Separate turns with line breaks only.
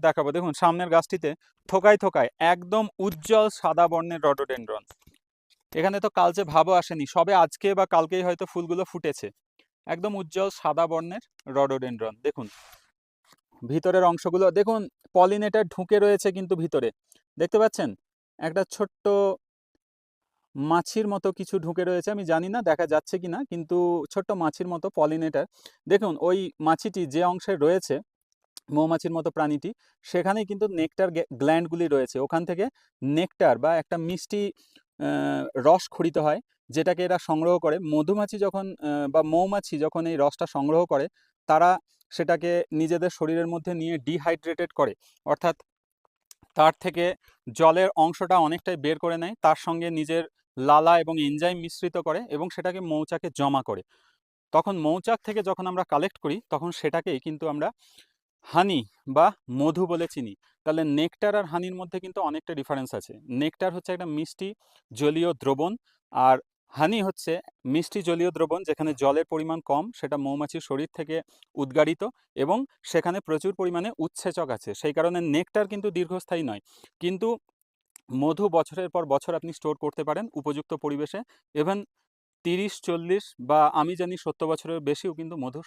দেখাবো। দেখুন সামনের গাছটিতে থোকায় থোকায় একদম উজ্জ্বল সাদা বর্ণের রডোডেনড্রন। এখানে তো কালচে ভাবও আসেনি, সবে আজকে বা কালকেই হয়তো ফুলগুলো ফুটেছে। একদম উজ্জ্বল সাদা বর্ণের রডোডেনড্রন। দেখুন ভিতরের অংশগুলো দেখুন, পলিনেটার ঢুকে রয়েছে কিন্তু ভিতরে, দেখতে পাচ্ছেন একটা ছোট্ট মাছির মতো কিছু ঢুকে রয়েছে, আমি জানি না দেখা যাচ্ছে কিনা, কিন্তু ছোট্ট মাছির মতো পলিনেটার। দেখুন ওই মাছিটি যে অংশে রয়েছে, মৌমাছির মতো প্রাণীটি, সেখানেই কিন্তু নেকটার গ্ল্যান্ডগুলি রয়েছে। ওখান থেকে নেকটার বা একটা মিষ্টি রস খরিত হয়, যেটাকে এরা সংগ্রহ করে। মধুমাছি যখন বা মৌমাছি যখন এই রসটা সংগ্রহ করে, তারা সেটাকে নিজেদের শরীরের মধ্যে নিয়ে ডিহাইড্রেটেড করে, অর্থাৎ তার থেকে জলের অংশটা অনেকটাই বের করে নেয়, তার সঙ্গে নিজের লালা এবং এনজাইম মিশ্রিত করে এবং সেটাকে মৌচাকে জমা করে। তখন মৌচাক থেকে যখন আমরা কালেক্ট করি, তখন সেটাকেই কিন্তু আমরা হানি বা মধু বলে চিনি। তাহলে নেকটার আর হানির মধ্যে কিন্তু অনেকটা ডিফারেন্স আছে। নেকটার হচ্ছে একটা মিষ্টি জলীয় দ্রবণ, আর হানি হচ্ছে মিষ্টি জলীয় দ্রবণ যেখানে জলের পরিমাণ কম, সেটা মৌমাছির শরীর থেকে উদ্গারিত এবং সেখানে প্রচুর পরিমাণে উৎসেচক আছে, সেই কারণে নেকটার কিন্তু দীর্ঘস্থায়ী নয়। কিন্তু মধু বছরের পর বছর আপনি স্টোর করতে পারেন উপযুক্ত পরিবেশে। ইভেন 30-40 বা আমি জানি 70 বছরের বেশিও কিন্তু মধু